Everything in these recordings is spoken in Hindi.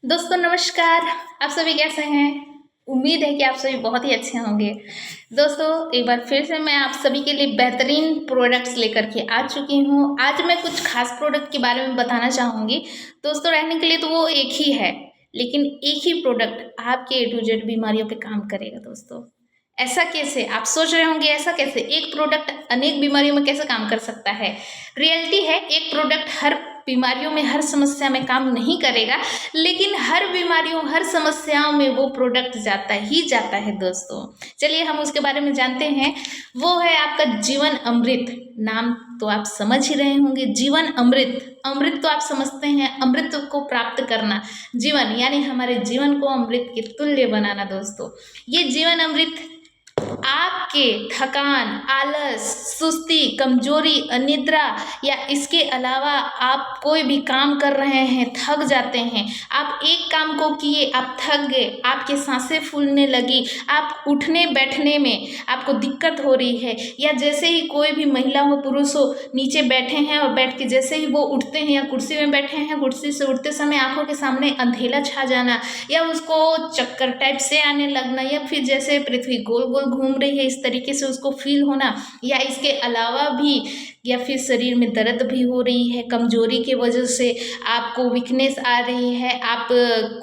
दोस्तों नमस्कार। आप सभी कैसे हैं? उम्मीद है कि आप सभी बहुत ही अच्छे होंगे। दोस्तों एक बार फिर से मैं आप सभी के लिए बेहतरीन प्रोडक्ट्स लेकर के आ चुकी हूँ। आज मैं कुछ खास प्रोडक्ट के बारे में बताना चाहूँगी। दोस्तों रहने के लिए तो वो एक ही है, लेकिन एक ही प्रोडक्ट आपके A to Z बीमारियों पे काम करेगा। दोस्तों ऐसा कैसे? आप सोच रहे होंगे ऐसा कैसे एक प्रोडक्ट अनेक बीमारियों में कैसे काम कर सकता है। रियलिटी है एक प्रोडक्ट हर बीमारियों में हर समस्या में काम नहीं करेगा, लेकिन हर बीमारियों हर समस्याओं में वो प्रोडक्ट जाता ही जाता है। दोस्तों चलिए हम उसके बारे में जानते हैं। वो है आपका जीवन अमृत। नाम तो आप समझ ही रहे होंगे, जीवन अमृत। अमृत तो आप समझते हैं, अमृत को प्राप्त करना, जीवन यानी हमारे जीवन को अमृत के तुल्य बनाना। दोस्तों ये जीवन अमृत आपके थकान, आलस, सुस्ती, कमजोरी, अनिद्रा या इसके अलावा आप कोई भी काम कर रहे हैं थक जाते हैं, आप एक काम को किए आप थक गए, आपकी सांसें फूलने लगी, आप उठने बैठने में आपको दिक्कत हो रही है, या जैसे ही कोई भी महिला हो पुरुष हो नीचे बैठे हैं और बैठ के जैसे ही वो उठते हैं या कुर्सी में बैठे हैं कुर्सी से उठते समय आंखों के सामने अंधेला छा जाना, या उसको चक्कर टाइप से आने लगना, या फिर जैसे पृथ्वी गोल गोल घूम रही है इस तरीके से उसको फील होना, या इसके अलावा भी या फिर शरीर में दर्द भी हो रही है, कमजोरी की वजह से आपको वीकनेस आ रही है, आप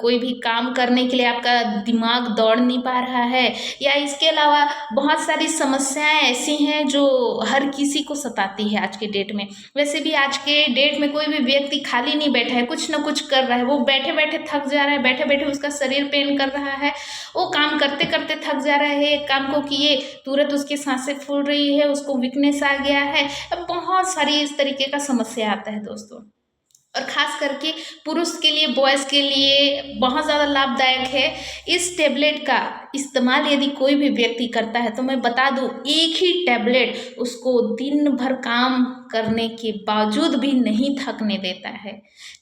कोई भी काम करने के लिए आपका दिमाग दौड़ नहीं पा रहा है, या इसके अलावा बहुत सारी समस्याएं ऐसी हैं जो हर किसी को सताती है आज के डेट में। वैसे भी आज के डेट में कोई भी व्यक्ति खाली नहीं बैठा है, कुछ ना कुछ कर रहा है। वो बैठे बैठे थक जा रहा है, बैठे बैठे उसका शरीर पेन कर रहा है, वो काम करते करते थक जा रहा है, एक काम को किए तुरंत उसकी सांसें फूल रही है, उसको वीकनेस आ गया है। अब बहुत सारी इस तरीके का समस्या आता है दोस्तों, और ख़ास करके पुरुष के लिए, बॉयज़ के लिए बहुत ज़्यादा लाभदायक है। इस टेबलेट का इस्तेमाल यदि कोई भी व्यक्ति करता है तो मैं बता दूं, एक ही टेबलेट उसको दिन भर काम करने के बावजूद भी नहीं थकने देता है।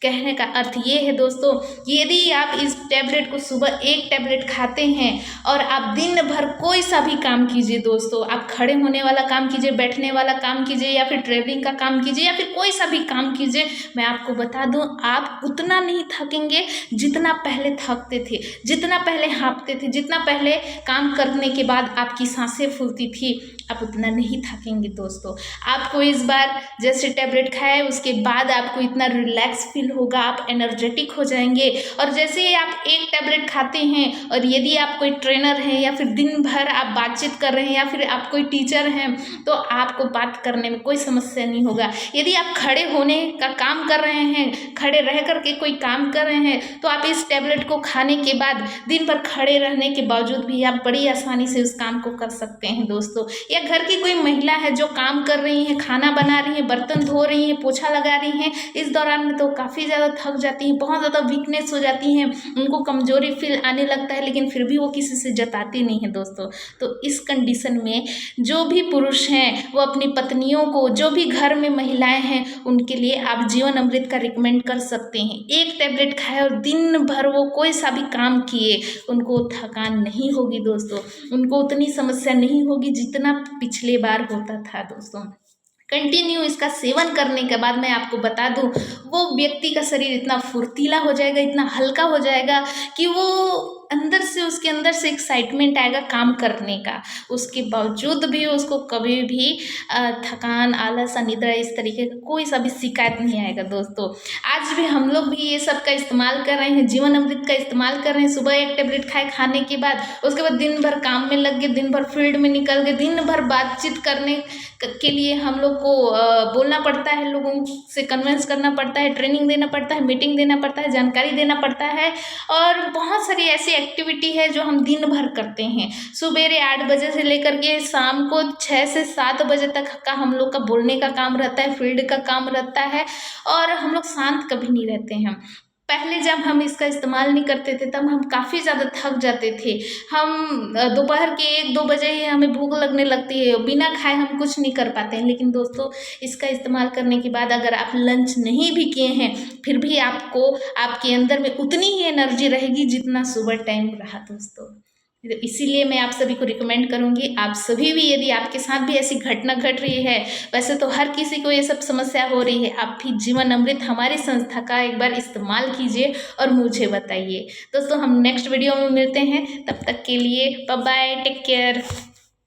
कहने का अर्थ ये है दोस्तों, यदि आप इस टेबलेट को सुबह एक टेबलेट खाते हैं और आप दिन भर कोई सा भी काम कीजिए दोस्तों, आप खड़े होने वाला काम कीजिए, बैठने वाला काम कीजिए, या फिर ट्रेवलिंग का काम कीजिए, या फिर कोई सा भी काम कीजिए, मैं आपको बता दूं आप उतना नहीं थकेंगे जितना पहले थकते थे, जितना पहले हाँफते थे, जितना पहले काम करने के बाद आपकी सांसें फूलती थी, आप उतना नहीं थकेंगे दोस्तों। आपको इस बार जैसे टैबलेट खाए उसके बाद आपको इतना रिलैक्स फील होगा, आप एनर्जेटिक हो जाएंगे। और जैसे ही आप एक टैबलेट खाते हैं और यदि आप कोई ट्रेनर हैं या फिर दिन भर आप बातचीत कर रहे हैं या फिर आप कोई टीचर हैं तो आपको बात करने में कोई समस्या नहीं होगा। यदि आप खड़े होने का काम कर रहे हैं, खड़े रह करके कोई काम कर रहे हैं, तो आप इस टैबलेट को खाने के बाद दिन भर खड़े रहने के बावजूद भी आप बड़ी आसानी से उस काम को कर सकते हैं दोस्तों। या घर की कोई महिला है जो काम कर रही है, खाना बना रही है, बर्तन धो रही है, पोछा लगा रही हैं, इस दौरान में तो काफ़ी ज़्यादा थक जाती हैं, बहुत ज़्यादा वीकनेस हो जाती हैं, उनको कमजोरी फील आने लगता है, लेकिन फिर भी वो किसी से जताती नहीं है दोस्तों। तो इस कंडीशन में जो भी पुरुष हैं वो अपनी पत्नियों को, जो भी घर में महिलाएं हैं उनके लिए आप जीवन अमृत का रिकमेंड कर सकते हैं। एक टैबलेट खाए और दिन भर वो कोई सा भी काम किए, उनको थकान नहीं होगी दोस्तों, उनको उतनी समस्या नहीं होगी जितना पिछले बार होता था दोस्तों। कंटिन्यू इसका सेवन करने के बाद मैं आपको बता दूं, वो व्यक्ति का शरीर इतना फुर्तीला हो जाएगा, इतना हल्का हो जाएगा कि वो अंदर से, उसके अंदर से एक्साइटमेंट आएगा काम करने का। उसके बावजूद भी उसको कभी भी थकान, आलस, अनिद्रा इस तरीके का कोई सा भी शिकायत नहीं आएगा दोस्तों। आज भी हम लोग भी ये सब का इस्तेमाल कर रहे हैं, जीवन अमृत का इस्तेमाल कर रहे हैं। सुबह एक टेबलेट खाए खाने के बाद, उसके बाद दिन भर काम में लग गए, दिन भर फील्ड में निकल गए, दिन भर बातचीत करने के लिए हम लोग को बोलना पड़ता है, लोगों से कन्विंस करना पड़ता है, ट्रेनिंग देना पड़ता है, मीटिंग देना पड़ता है, जानकारी देना पड़ता है, और बहुत सारी ऐसी एक्टिविटी है जो हम दिन भर करते हैं। सुबेरे 8 बजे से लेकर के शाम को 6 से 7 बजे तक का हम लोग का बोलने का काम रहता है, फील्ड का काम रहता है, और हम लोग शांत कभी नहीं रहते हैं। पहले जब हम इसका इस्तेमाल नहीं करते थे तब हम काफ़ी ज़्यादा थक जाते थे। हम दोपहर के 1-2 बजे ही हमें भूख लगने लगती है, बिना खाए हम कुछ नहीं कर पाते हैं। लेकिन दोस्तों इसका इस्तेमाल करने के बाद अगर आप लंच नहीं भी किए हैं फिर भी आपको, आपके अंदर में उतनी ही एनर्जी रहेगी जितना सुबह टाइम रहा दोस्तों। तो इसीलिए मैं आप सभी को रिकमेंड करूँगी, आप सभी भी यदि आपके साथ भी ऐसी घटना घट रही है, वैसे तो हर किसी को ये सब समस्या हो रही है, आप भी जीवन अमृत हमारी संस्था का एक बार इस्तेमाल कीजिए और मुझे बताइए। दोस्तों हम नेक्स्ट वीडियो में मिलते हैं, तब तक के लिए बाय बाय, टेक केयर।